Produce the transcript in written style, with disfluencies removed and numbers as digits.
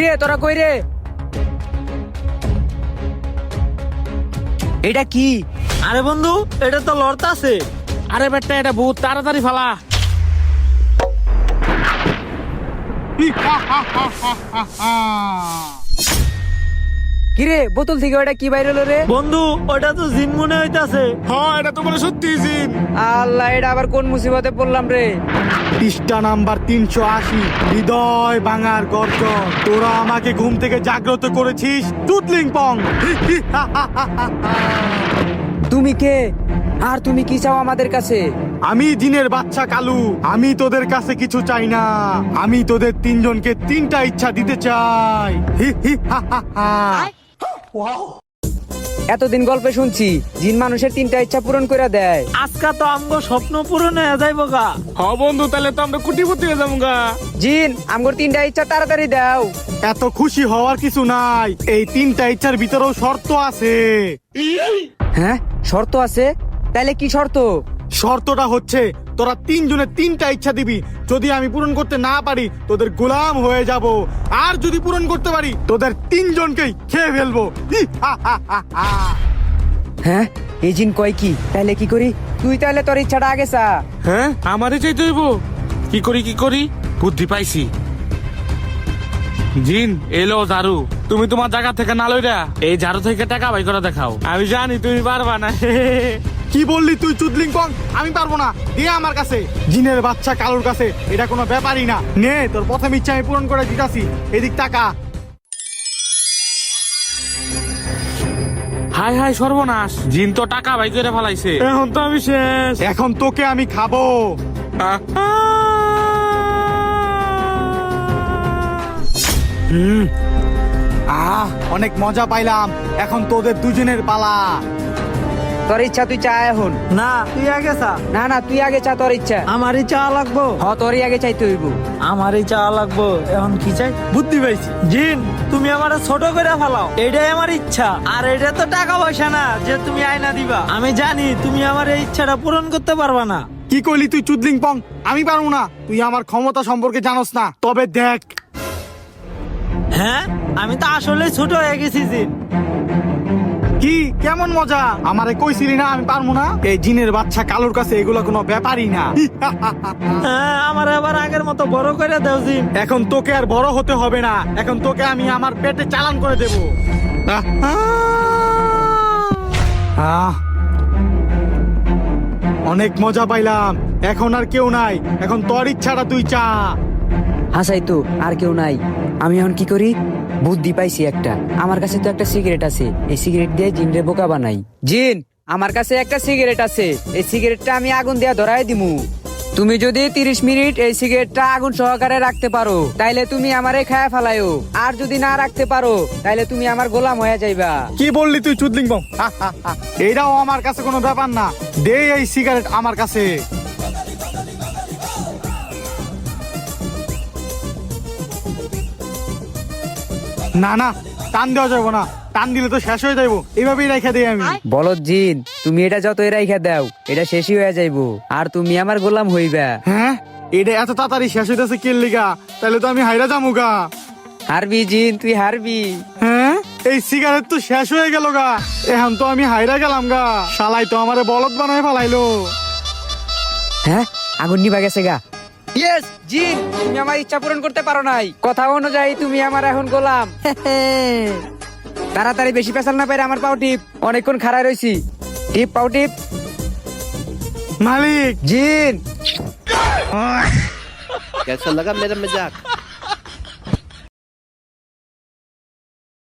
কিরে তোরা কই রে? এটা কি? আরে বন্ধু, এটা তো লড়তাছে। আরে বেটা এটা বহুত তাড়াতাড়ি ফালা। কিরে বোতল থেকে ওটা কি বাইরে হলো রে? বন্ধু, ওটা তো জিন মনে হইতাছে। হ্যাঁ এটা তো বলে সত্যি জিন। আল্লাহ, এটা আবার কোন মুসিবতে পড়লাম রে? পৃষ্ঠা নাম্বার 380, হৃদয় ভাঙার গর্জন। তোরা আমাকে ঘুম থেকে জাগ্রত করেছিস টুটলিং পং। তুমি কে আর তুমি কি চাও আমাদের কাছে? আমি জিনের বাচ্চা কালু। আমি তোদের কাছে কিছু চাই না। আমি তোদের তিনজনকে তিনটা ইচ্ছা দিতে চাই। এতদিন গল্পে শুনছি জিন মানুষের তিনটা ইচ্ছা পূরণ করে দেয়। আজকা তো আমগো স্বপ্ন পূরণ হয়ে যাইব গা। হ বন্ধু, তাহলে তো আমরা কোটিপতি হয়ে যাবো গা। জিন আমগোর তিনটা ইচ্ছা তাড়াতাড়ি দাও। এত খুশি হওয়ার কিছু নাই। এই তিনটা ইচ্ছার ভিতরেও শর্ত আছে। হ্যাঁ শর্ত আছে? তাহলে কি শর্ত? শর্তটা হচ্ছে তোরা তিনজনের তিনটা ইচ্ছা দিবি। যদি আমি পূরণ করতে না পারি তোদের গোলাম হয়ে যাব, আর যদি পূরণ করতে পারি তোদের তিনজনকেই খেয়ে ফেলবো। হ্যাঁ এই জিন কয় কি? তাহলে কি করি? তুই তাহলে তোর ইচ্ছাটা আগে চা। হ্যাঁ আমারই চাইতে হইব। কি করি বুদ্ধি পাইছি। জিন এলো ঝাড়ু, তুমি তোমার জায়গা থেকে না লইরা এই ঝাড়ু থেকে টাকা বাই করে দেখাও। আমি জানি তুমি পারবা না। কি বললি তুই চুদলিং পং? আমি পারবো না, দে আমার কাছে। জিনের বাচ্চা কালুর কাছে এটা কোনো ব্যাপারই না। নে তোর প্রথম ইচ্ছা আমি পূরণ করে দিতাছি। এদিক টাকা। হাই হাই সর্বনাশ, জিন তো টাকা বাই করে ফেলাইছে। এখন তো আমি শেষ। এখন তোকে আমি খাবো। অনেক মজা পাইলাম। এখন তোদের দুজনের পালা। তোর ইচ্ছা তুই চা এখন। না, তুই আগে চা। না না তুই আগে চা তোর ইচ্ছা। আমারই চা লাগবো। তোরই আগে চাইতে হইব। আমারই চা লাগবো। এখন কি চাই? বুদ্ধি পাইছি। জিন, তুমি আমার ছোট করে ফেলাও, এটাই আমার ইচ্ছা। আর এটা তো টাকা পয়সা না যে তুমি আয়না দিবা। আমি জানি তুমি আমার এই ইচ্ছাটা পূরণ করতে পারবা না। কি কইলি তুই চুদলিং পং? আমি পারবো না। তুই আমার ক্ষমতা সম্পর্কে জানোস না। তবে দেখ। হ্যাঁ, আমি তো আসলে ছোট হয়ে গেছি জিন। কি কেমন মজা? আমারে কইছিলি না আমি পারবো না? এই জিনের বাচ্চা কালুর কাছে এগুলো কোনো ব্যাপারই না। হ্যাঁ, আমার আবার আগের মতো বড় করে দাও জিন। এখন তোকে আর বড় হতে হবে না। এখন তোকে আমি আমার পেটে চালান করে দেব। অনেক মজা পাইলাম। এখন আর কেউ নাই। এখন তোর ইচ্ছাটা তুই চা। হাসাই তো আর কেউ নাই। আমি এখন কি করি? বুদ্ধি পাইছি একটা। আমার কাছে তো একটা সিগারেট আছে। এই সিগারেট দিয়ে জিনরে বোকা বানাই। জিন, আমার কাছে একটা সিগারেট আছে। এই সিগারেটটা আমি আগুন দিয়ে ধরাই দিমু। তুমি যদি 30 মিনিট এই সিগারেটটা আগুন সহকারে রাখতে পারো তাইলে তুমি আমারে খায়া ফেলায়ো। আর যদি না রাখতে পারো তাইলে তুমি আমার গোলাম হয়ে যাইবা। কি বললি তুই চুদলিং বং? এইটাও আমার কাছে কোনো ব্যাপার না। দে এই সিগারেট আমার কাছে। না না, টান দেওয়া যাবো না। টান দিলে তো শেষ হয়ে যাইবো। এইভাবেই রেখে দিই আমি। বলো জিন, তুমি এটা যতই রাইখা দাও এটা শেষই হয়ে যাইবো। আর তুমি আমার গোলাম হইবা। হ্যাঁ, এটা এত তাড়াতাড়ি শেষ হইতেছে কি লিগা? তাহলে তো আমি হাইরা যামু গা। হারবি জিন, তুই হারবি। হ্যাঁ, এই সিগারেট তো শেষ হয়ে গেল গা। এখন তো আমি হাইরা গেলাম গা। শালাই তো আমারে বলদ বানায় ফেলাইলো। হ্যাঁ, আগুন নিভা গেছে গা। ইয়েস জিন, তুমি আমার ইচ্ছা পূরণ করতে পারো নাই। কথা অনুযায়ী তুমি আমার এখন গোলাম। তাড়াতাড়ি বেশি পেছাল না পাইরে আমার পাও টিপ। অনেকক্ষণ খাড়ায় রইছি। টিপ পাও টিপ। মালিক। জিন कैसा लगा मेरा मजाक?